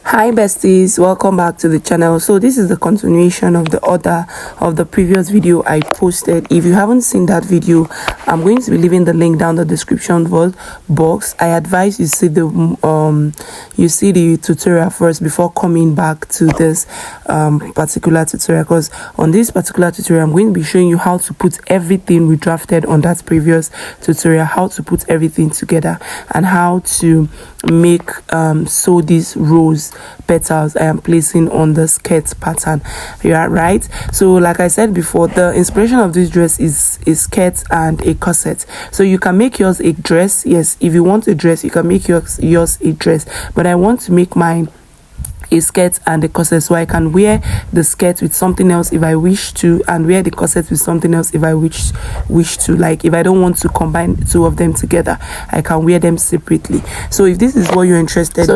Hi besties, welcome back to the channel. So this is the continuation of the order of the previous video I posted. If you haven't seen that video, I'm going to be leaving the link down the description box. I advise you see the tutorial first before coming back to this particular tutorial, because on this particular tutorial I'm going to be showing you how to put everything we drafted on that previous tutorial, how to put everything together and how to make sew these rose petals I am placing on the skirt pattern. Yeah, right. So like I said before, the inspiration of this dress is a skirt and a corset. So you can make yours a dress. Yes, if you want a dress, you can make yours a dress, but I want to make mine a skirt and a corset, so I can wear the skirt with something else if I wish to, and wear the corset with something else if I wish to. Like if I don't want to combine two of them together, I can wear them separately. So if this is what you're interested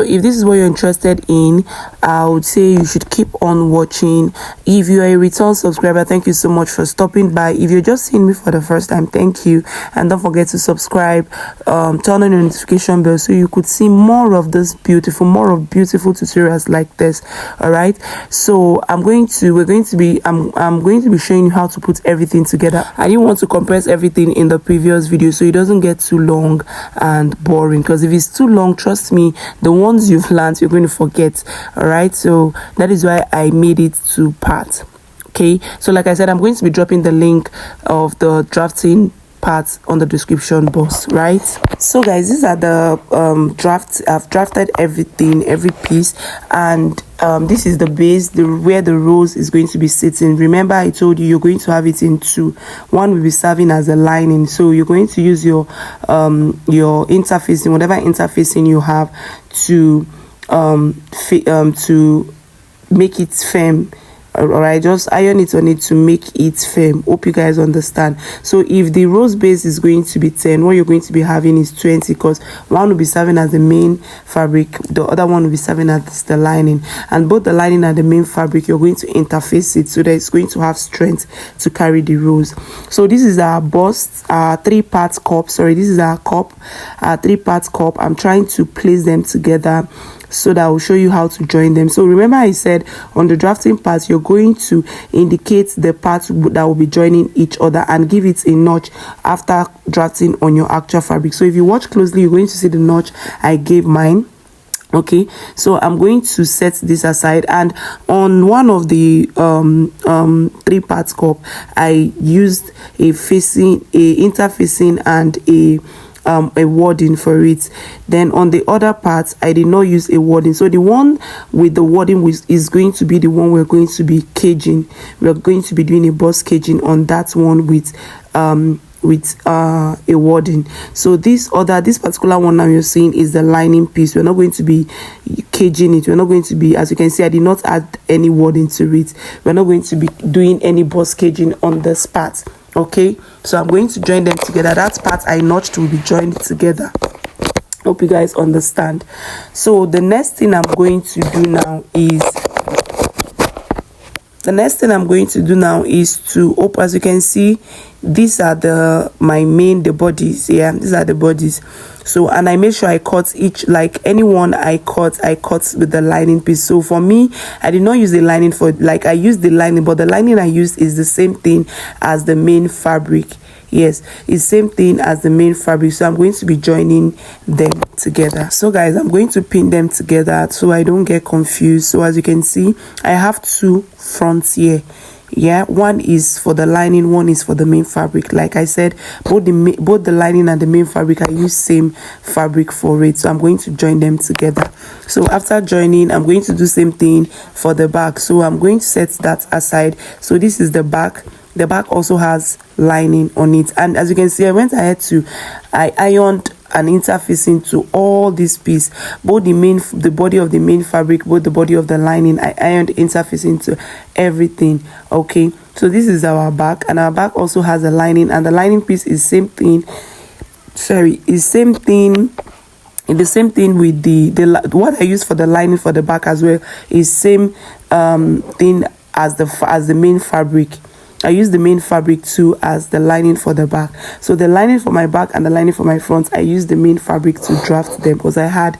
in, I would say you should keep on watching. If you are a return subscriber, thank you so much for stopping by. If you're just seeing me for the first time, thank you, and don't forget to subscribe, turn on the notification bell so you could see more of beautiful tutorials like this. All right, so I'm going to be showing you how to put everything together. I didn't want to compress everything in the previous video so it doesn't get too long and boring, because if it's too long, trust me, the ones you've learned you're going to forget. All right, so that is why I made it two parts. Okay, so like I said, I'm going to be dropping the link of the drafting parts on the description box, right? So guys, these are the drafts. I've drafted everything, every piece, and this is the base, where the rose is going to be sitting. Remember I told you you're going to have it in two. One will be serving as a lining, so you're going to use your interfacing, whatever interfacing you have, to make it firm. All right, just iron it on it to make it firm. Hope you guys understand. So if the rose base is going to be 10, what you're going to be having is 20, because one will be serving as the main fabric, the other one will be serving as the lining, and both the lining and the main fabric, you're going to interface it so that it's going to have strength to carry the rose. So this is our bust, our 3-part cup. Sorry, this is our cup, our 3-part cup. I'm trying to place them together so that I will show you how to join them. So remember I said on the drafting part, you're going to indicate the parts that will be joining each other and give it a notch after drafting on your actual fabric. So if you watch closely, you're going to see the notch I gave mine. Okay, so I'm going to set this aside, and on one of the 3-part cup, I used a interfacing and a wording for it. Then on the other part, I did not use a wording. So the one with the wording is going to be the one we're going to be caging. We're going to be doing a bust caging on that one with a wording. So this particular one now you're seeing is the lining piece. We're not going to be caging it. We're not going to be, as you can see, I did not add any wording to it. We're not going to be doing any bust caging on this part. Okay, so I'm going to join them together. That part I notched will be joined together. Hope you guys understand. So the next thing I'm going to do now is to open. As you can see, these are the bodies. Yeah, these are the bodies. So, and I made sure I cut each, like anyone I cut with the lining piece. So for me, I did not use the lining I used the lining, but the lining I used is the same thing as the main fabric. Yes, it's same thing as the main fabric. So I'm going to be joining them together. So guys, I'm going to pin them together so I don't get confused. So as you can see, I have two fronts here. Yeah, one is for the lining, one is for the main fabric. Like I said, both the lining and the main fabric, I use same fabric for it. So I'm going to join them together. So after joining, I'm going to do same thing for the back. So I'm going to set that aside. So this is the back. The back also has lining on it, and as you can see, I went ahead I ironed an interfacing to all this piece, both the body of the main fabric, both the body of the lining. I ironed interfacing to everything. Okay, so this is our back, and our back also has a lining, and the lining piece is same thing. Sorry, is same thing. The same thing with the what I use for the lining for the back as well is same thing as the main fabric. I use the main fabric too as the lining for the back. So the lining for my back and the lining for my front, I use the main fabric to draft them because I had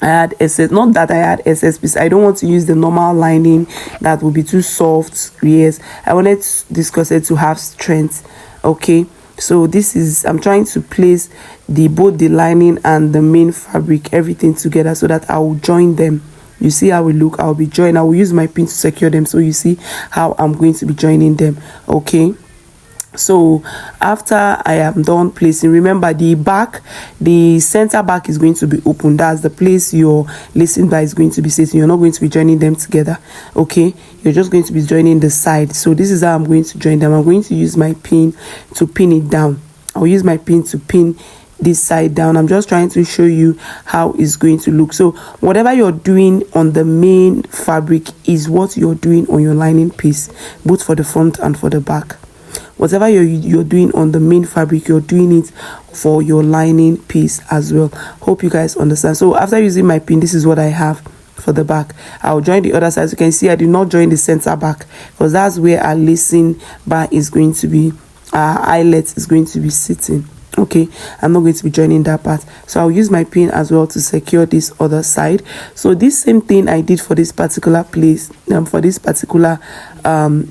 I had excess, not that I had excess piece. I don't want to use the normal lining that will be too soft. Yes, I wanted this corset to have strength. Okay, so this is, I'm trying to place both the lining and the main fabric, everything together, so that I will join them. You see how we look. I will use my pin to secure them, so you see how I'm going to be joining them. Okay, so after I am done placing, remember the center back is going to be open. That's the place your lacing bar is going to be sitting. You're not going to be joining them together. Okay, you're just going to be joining the side. So this is how I'm going to join them. I'm going to use my pin to pin it down. I'll use my pin to pin this side down. I'm just trying to show you how it's going to look. So whatever you're doing on the main fabric is what you're doing on your lining piece, both for the front and for the back. Whatever you're doing on the main fabric, you're doing it for your lining piece as well. Hope you guys understand. So after using my pin, this is what I have for the back. I'll join the other side. As you can see, I did not join the center back because that's where our lacing bar is going to be, our eyelet is going to be sitting. Okay, I'm not going to be joining that part, so I'll use my pin as well to secure this other side. So this same thing I did for this particular place, for this particular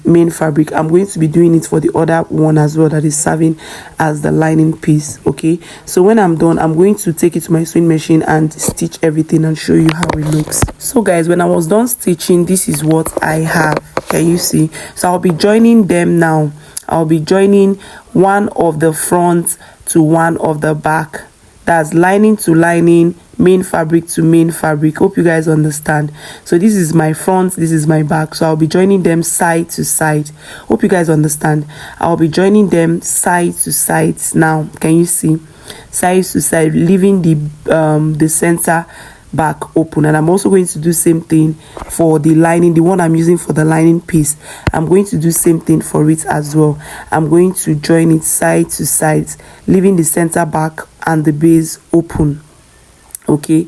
main fabric, I'm going to be doing it for the other one as well, that is serving as the lining piece. Okay, so when I'm done, I'm going to take it to my sewing machine and stitch everything and show you how it looks. So guys, when I was done stitching, this is what I have. Can you see? So I'll be joining them now. I'll be joining one of the front to one of the back. That's lining to lining, main fabric to main fabric. Hope you guys understand. So this is my front, this is my back. So I'll be joining them side to side. Hope you guys understand. I'll be joining them side to side now. Can you see? Side to side, leaving the center back open. And I'm also going to do same thing for the lining, the one I'm using for the lining piece. I'm going to do same thing for it as well. I'm going to join it side to side, leaving the center back and the base open. Okay,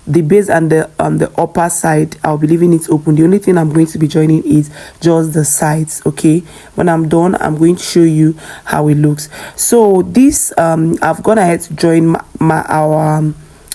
the base and the upper side, I'll be leaving it open. The only thing I'm going to be joining is just the sides. Okay, when I'm done, I'm going to show you how it looks. So this I've gone ahead to join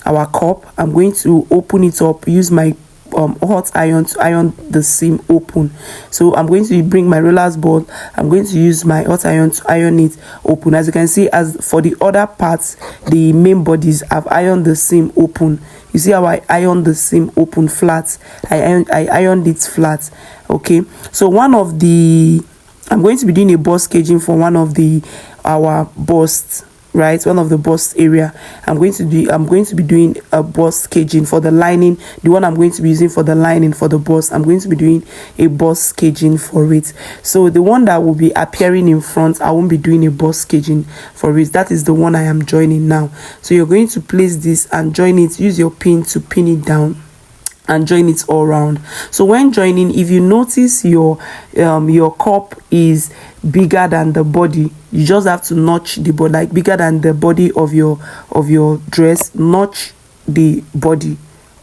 our cup. I'm going to open it up, use my hot iron to iron the seam open. So I'm going to bring my rollers board. I'm going to use my hot iron to iron it open. As you can see, as for the other parts, the main bodies, I've ironed the seam open. You see how I ironed the seam open flat. I ironed it flat. Okay, so I'm going to be doing a bust caging for one of our busts, right? One of the bust area. I'm going to be doing a bust caging for the lining. The one I'm going to be using for the lining for the bust, I'm going to be doing a bust caging for it. So the one that will be appearing in front, I won't be doing a bust caging for it. That is the one I am joining now. So you're going to place this and join it. Use your pin to pin it down and join it all around. So when joining, if you notice your cup is bigger than the body, you just have to notch the body, like bigger than the body of your dress, notch the body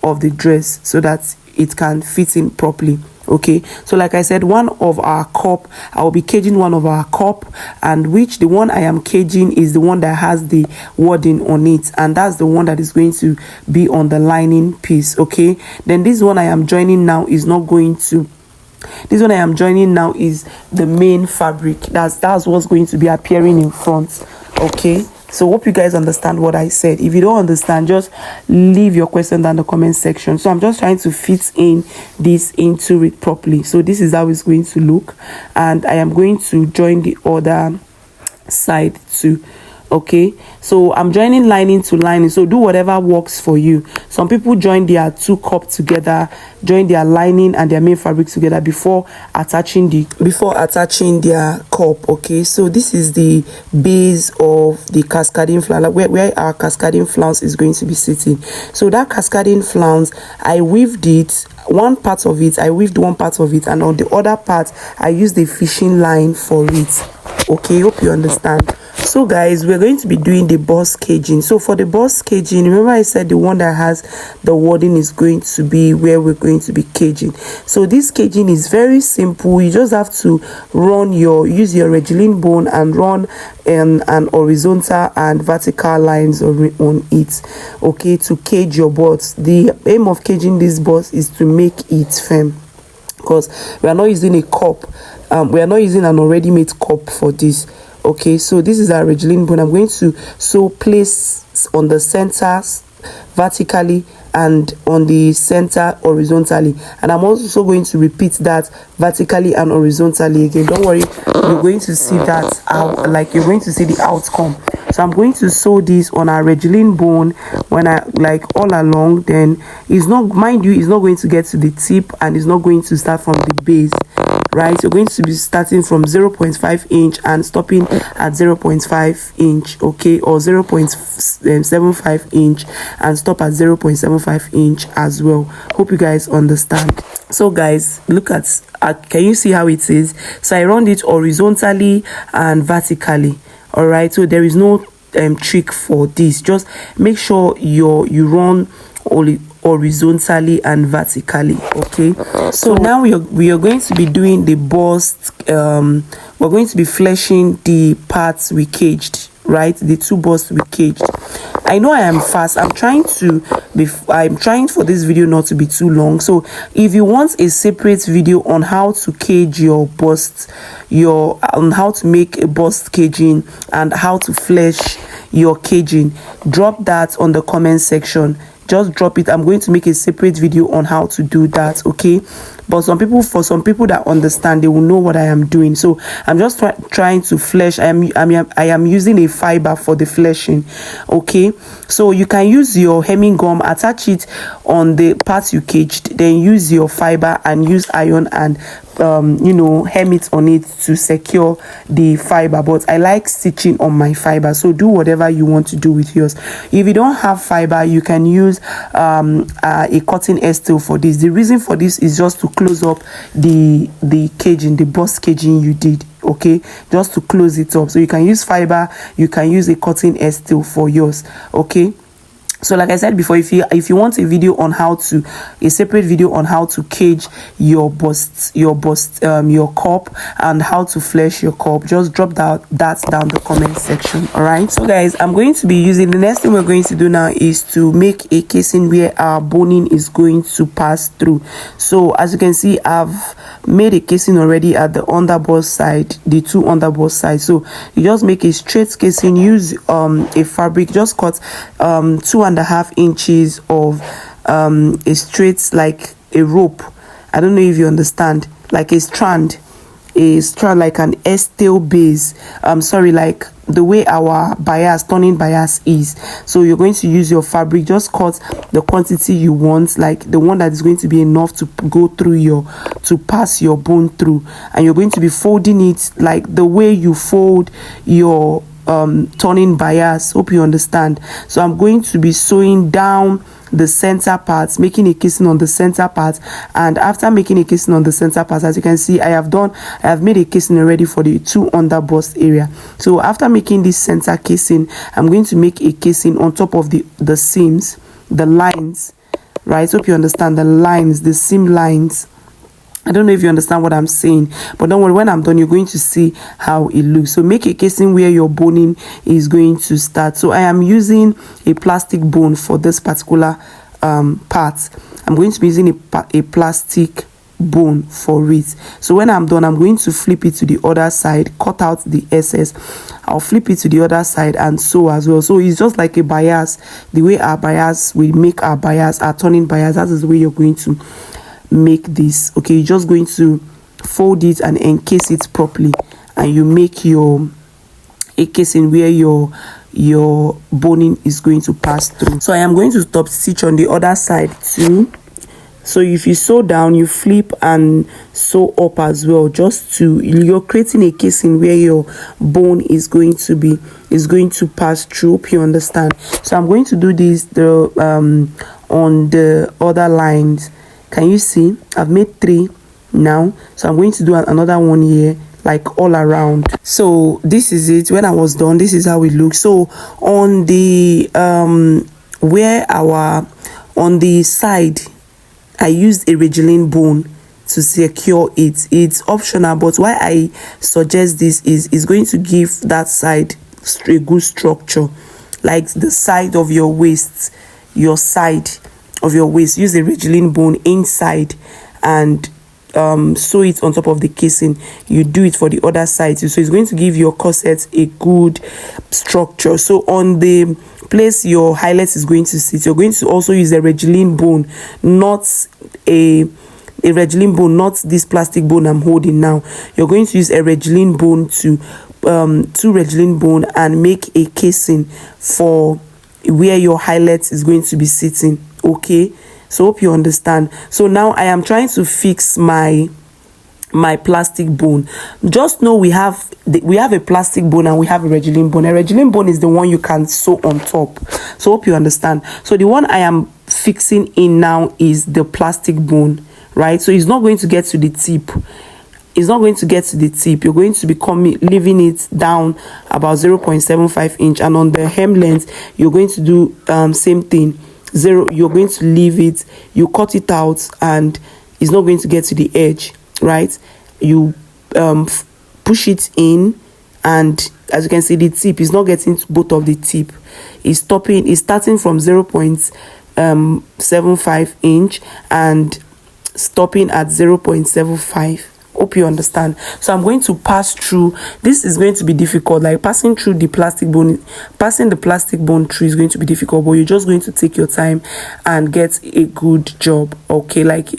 of the dress so that it can fit in properly. Okay, so like I said, one of our cup, I will be caging one of our cup, and the one I am caging is the one that has the wording on it, and that's the one that is going to be on the lining piece. Okay, then this one I am joining now is not going to, this one I am joining now is the main fabric. That's what's going to be appearing in front. Okay, so hope you guys understand what I said. If you don't understand, just leave your question down in the comment section. So I'm just trying to fit in this into it properly. So this is how it's going to look, and I am going to join the other side too. Okay, so I'm joining lining to lining, so do whatever works for you. Some people join their two cup together, join their lining and their main fabric together before attaching their cup. Okay, so this is the base of the cascading flounce, like where our cascading flounce is going to be sitting. So that cascading flounce, I weaved it, one part of it, I weaved one part of it, and on the other part I used the fishing line for it. Okay, hope you understand. So guys, we're going to be doing the bust caging. So for the bust caging, remember I said the one that has the wording is going to be where we're going to be caging. So this caging is very simple. You just have to use your regilene bone and run an horizontal and vertical lines on it, okay, to cage your bust. The aim of caging this bust is to make it firm, because we are not using a cup. We are not using an already made cup for this. Okay, so this is our regilene bone. I'm going to place on the center vertically and on the center horizontally, and I'm also going to repeat that vertically and horizontally again. Don't worry, you're going to see that out, like you're going to see the outcome. So I'm going to sew this on our regilene bone when I like all along. Then it's not, mind you, it's not going to get to the tip, and it's not going to start from the base, right? You're going to be starting from 0.5 inch and stopping at 0.5 inch, okay, or 0.75 inch and stop at 0.75 inch as well. Hope you guys understand. So guys, look at can you see how it is? So I run it horizontally and vertically. All right, so there is no trick for this. Just make sure you run only horizontally and vertically. Okay, so now we are going to be doing the bust. We're going to be fleshing the parts we caged, right? The two busts we caged. I know I am fast. I'm trying for this video not to be too long. So if you want a separate video on how to cage your bust, on how to make a bust caging and how to flesh your caging, drop that on the comment section. Just drop it. I'm going to make a separate video on how to do that, okay? But for some people that understand, they will know what I am doing. So I'm just trying to flesh. I am using a fiber for the fleshing, okay? So you can use your hemming gum, attach it on the parts you caged, then use your fiber and use iron and hem it on it to secure the fiber. But I like stitching on my fiber, so do whatever you want to do with yours. If you don't have fiber, you can use a cotton steel for this. The reason for this is just to close up the caging, the bust caging you did, okay, just to close it up. So you can use fiber, you can use a cotton steel for yours, okay. So like I said before, if you want a video on a separate video on how to cage your cup and how to flesh your cup, just drop that down the comment section. All right, so guys, I'm going to be using, the next thing we're going to do now is to make a casing where our boning is going to pass through. So as you can see, I've made a casing already at the underbust side, the two underbust sides. So you just make a straight casing, use a fabric, just cut 2.5 inches of a straight, like a rope. I don't know if you understand, like a strand like an steel base, sorry, like the way our turning bias is. So you're going to use your fabric, just cut the quantity you want, like the one that is going to be enough to go through to pass your bone through, and you're going to be folding it like the way you fold your turning bias. Hope you understand. So I'm going to be sewing down the center parts, making a casing on the center part, and after making a casing on the center part, as you can see, I have made a casing already for the two underbust area. So after making this center casing, I'm going to make a casing on top of the seams, the lines, right? Hope you understand, the lines, the seam lines. I don't know if you understand what I'm saying, but don't worry, when I'm done, you're going to see how it looks. So make a casing where your boning is going to start. So I am using a plastic bone for this particular part. I'm going to be using a plastic bone for it. So when I'm done, I'm going to flip it to the other side, cut out the excess. I'll flip it to the other side and sew as well. So it's just like a bias. The way we make our bias, our turning bias, that is the way you're going to make this, okay. You're just going to fold it and encase it properly, and you make a casing where your boning is going to pass through. So I am going to top stitch on the other side too. So if you sew down, you flip and sew up as well, you're creating a casing where your bone is going to pass through. Hope you understand. So I'm going to do this on the other lines. Can you see? I've made 3 now, so I'm going to do another one here, like all around. So this is it. When I was done, this is how it looks. So on the on the side, I used a Regilene bone to secure it. It's optional, but why I suggest this is it's going to give that side a good structure, like the side of your waist, use a Regilene bone inside and sew it on top of the casing. You do it for the other side, so it's going to give your corset a good structure. So on the place your highlight is going to sit, you're going to also use a Regilene bone, not a Regilene bone, not this plastic bone I'm holding now. You're going to use a Regilene bone to two Regilene bone and make a casing for where your highlight is going to be sitting. Okay, so hope you understand. So now I am trying to fix my plastic bone. Just know we have a plastic bone and we have a Regilene bone. A Regilene bone is the one you can sew on top. So hope you understand. So the one I am fixing in now is the plastic bone, right? So it's not going to get to the tip. It's not going to get to the tip. You're going to be leaving it down about 0.75 inch, and on the hem length you're going to do same thing. You're going to leave it, you cut it out, and it's not going to get to the edge, right? You push it in, and as you can see, the tip is not getting to both of the tip. It's starting from 0.75 inch and stopping at 0.75. Hope you understand. So I'm going to pass through. This is going to be difficult, like passing through the plastic bone. Passing the plastic bone through is going to be difficult, but you're just going to take your time and get a good job. Okay, like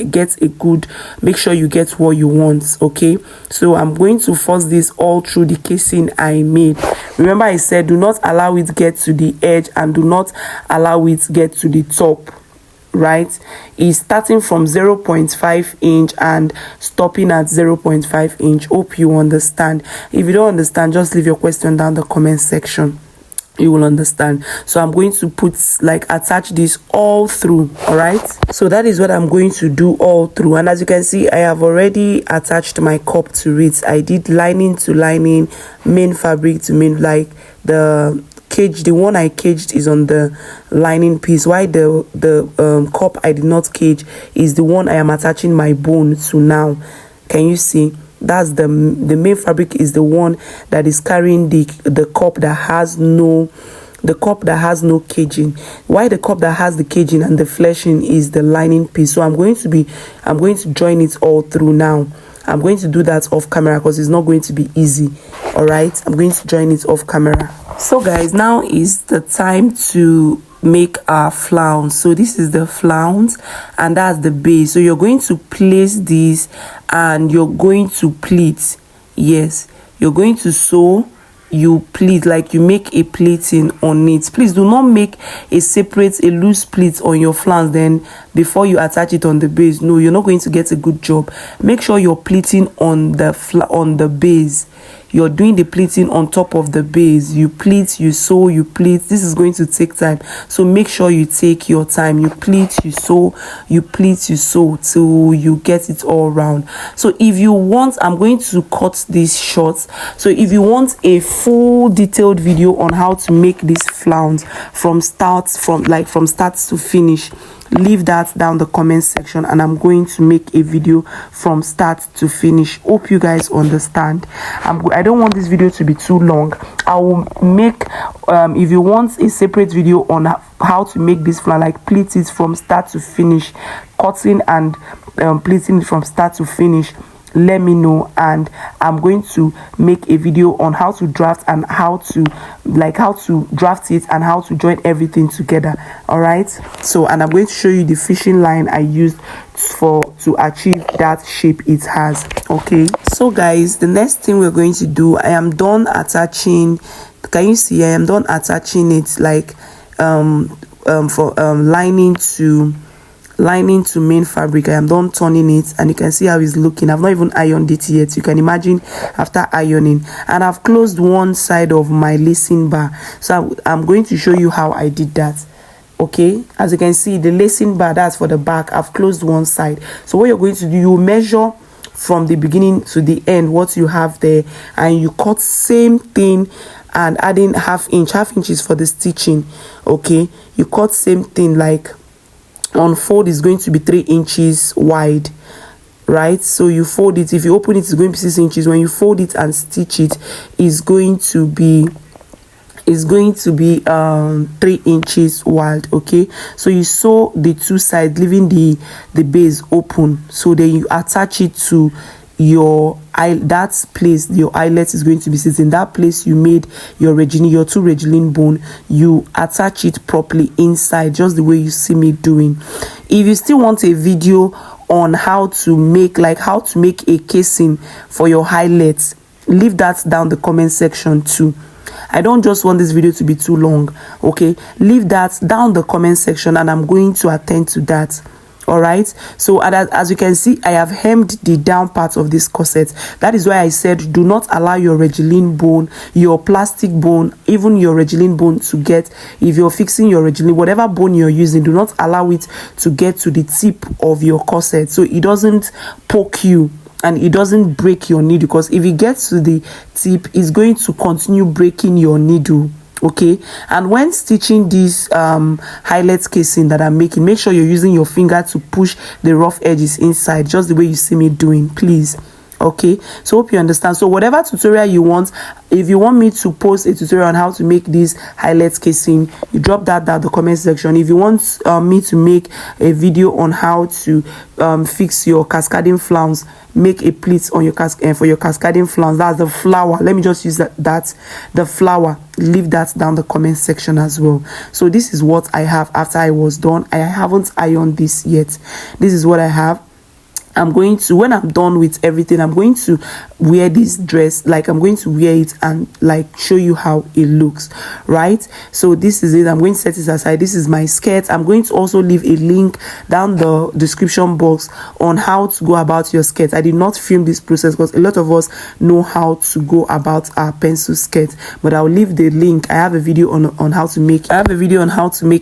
make sure you get what you want. Okay, so I'm going to force this all through the casing I made. Remember, I said do not allow it get to the edge and do not allow it get to the top, right? Is starting from 0.5 inch and stopping at 0.5 inch. Hope you understand. If you don't understand, just leave your question down the comment section. You will understand. So I'm going to attach this all through. All right, so that is what I'm going to do all through. And as you can see, I have already attached my cup to it. I did lining to lining, main fabric to main, like the cage. The one I caged is on the lining piece, while the cup I did not cage is the one I am attaching my bone to now. Can you see? That's the main fabric is the one that is carrying the cup that has no caging, while the cup that has the caging and the fleshing is the lining piece. So I'm going to join it all through now. I'm going to do that off camera because it's not going to be easy. All right, I'm going to join it off camera. So guys, now is the time to make our flounce. So this is the flounce and that's the base. So you're going to place this and you're going to pleat. Yes, you're going to sew, you pleat, like you make a pleating on it. Please do not make a loose pleat on your flounce then before you attach it on the base. No, you're not going to get a good job. Make sure you're pleating on the base. You're doing the pleating on top of the base. You pleat, you sew, you pleat. This is going to take time, so make sure you take your time. You pleat, you sew, you pleat, you sew till you get it all round. So if you want, I'm going to cut this short. So if you want a full detailed video on how to make this flounce from start to finish, leave that down the comment section and I'm going to make a video from start to finish. Hope you guys understand. I don't want this video to be too long. I will make if you want a separate video on how to make this flounce, like pleat it from start to finish, cutting and pleating it from start to finish, let me know, and I'm going to make a video on how to draft and how to draft it and how to join everything together. All right, so and I'm going to show you the fishing line I used to achieve that shape it has. Okay, so guys, the next thing we're going to do, I am done attaching. Can you see? I am done attaching it, like for lining to main fabric. I am done turning it and you can see how it's looking. I've not even ironed it yet. You can imagine after ironing, and I've closed one side of my lacing bar. So I'm going to show you how I did that. Okay, as you can see, the lacing bar, that's for the back. I've closed one side. So what you're going to do, you measure from the beginning to the end what you have there, and you cut same thing and adding half inch is for the stitching. Okay, you cut same thing, like on fold is going to be 3 inches wide, right? So you fold it, if you open it, it's going to be 6 inches. When you fold it and stitch it, is going to be 3 inches wide. Okay, so you sew the two sides, leaving the base open, so then you attach it to your that place your eyelet is going to be sitting. That place you made your two Regilene bone, you attach it properly inside, just the way you see me doing. If you still want a video on how to make a casing for your eyelets, leave that down the comment section too. I don't just want this video to be too long. Okay, leave that down the comment section and I'm going to attend to that. All right, so as you can see, I have hemmed the down part of this corset. That is why I said do not allow your Regilene bone, your plastic bone, even your Regilene bone to get, if you're fixing your Regilene, whatever bone you're using, do not allow it to get to the tip of your corset, so it doesn't poke you and it doesn't break your needle, because if it gets to the tip, it's going to continue breaking your needle. Okay, and when stitching this eyelet casing that I'm making, make sure you're using your finger to push the rough edges inside, just the way you see me doing, please. Okay, so hope you understand. So whatever tutorial you want, if you want me to post a tutorial on how to make this eyelet casing, you drop that down the comment section. If you want me to make a video on how to fix your cascading flounce, make a pleat on your for your cascading flounce, that's the flower, let me just use the flower, leave that down the comment section as well. So this is what I have after I was done. I haven't ironed this yet. This is what I have. I'm going to, when I'm done with everything, I'm going to wear this dress, like I'm going to wear it and like show you how it looks, right? So this is it. I'm going to set it aside. This is my skirt. I'm going to also leave a link down the description box on how to go about your skirt. I did not film this process because a lot of us know how to go about our pencil skirt, but I'll leave the link. I have a video on how to make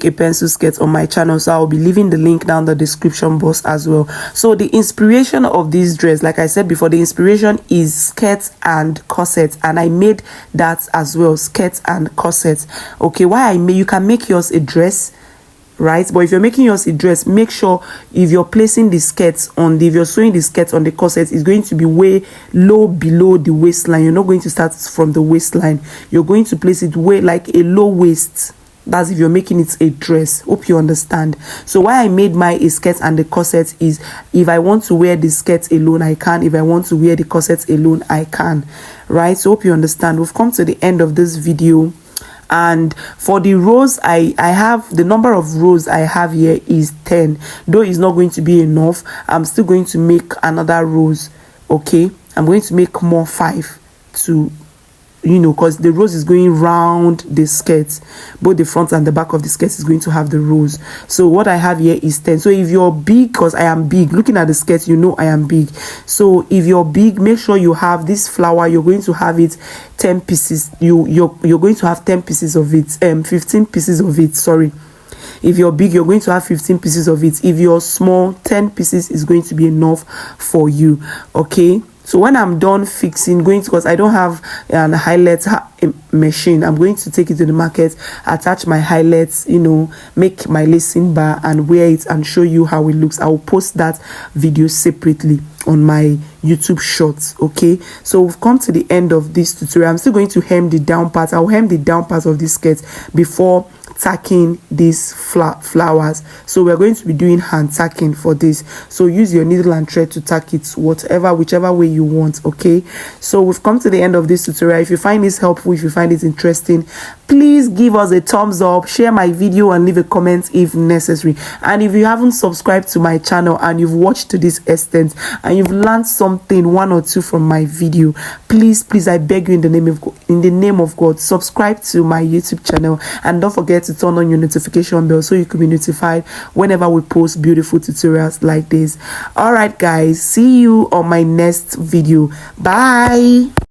a pencil skirt on my channel, so I'll be leaving the link down the description box as well. So the inspiration of this dress, like I said before, the inspiration is skirt and corset, and I made that as well, skirt and corset. Okay, you can make yours a dress, right? But if you're making yours a dress, make sure if you're placing the skirts if you're sewing the skirt on the corset, it's going to be way low below the waistline. You're not going to start from the waistline, you're going to place it way like a low waist. That's if you're making it a dress. Hope you understand. So why I made my a skirt and the corset is, if I want to wear the skirt alone, I can. If I want to wear the corset alone, I can, right? So hope you understand. We've come to the end of this video, and for the rows, I have the number of rows I have here is 10. Though it's not going to be enough, I'm still going to make another rows. Okay, I'm going to make more 5 to, because the rose is going round the skirt, both the front and the back of the skirt is going to have the rose. So what I have here is 10. So if you're big, because I am big, looking at the skirt, I am big. So if you're big, make sure you have this flower. You're going to have it 10 pieces. You're going to have 10 pieces of it, 15 pieces of it, sorry. If you're big, you're going to have 15 pieces of it. If you're small, 10 pieces is going to be enough for you. Okay, so when I'm done fixing, because I don't have an eyelet machine, I'm going to take it to the market, attach my eyelets, make my lacing bar and wear it and show you how it looks. I will post that video separately on my YouTube shorts. Okay, so we've come to the end of this tutorial. I'm still going to hem the down part. I'll hem the down part of this skirt before tacking these flowers. So we're going to be doing hand tacking for this, so use your needle and thread to tack it whichever way you want. Okay, so we've come to the end of this tutorial. If you find this helpful, if you find it interesting, please give us a thumbs up, share my video and leave a comment if necessary. And if you haven't subscribed to my channel and you've watched to this extent and you've learned something, 1 or 2 from my video, please I beg you in the name of God, subscribe to my YouTube channel and don't forget to turn on your notification bell so you can be notified whenever we post beautiful tutorials like this. All right guys, see you on my next video. Bye.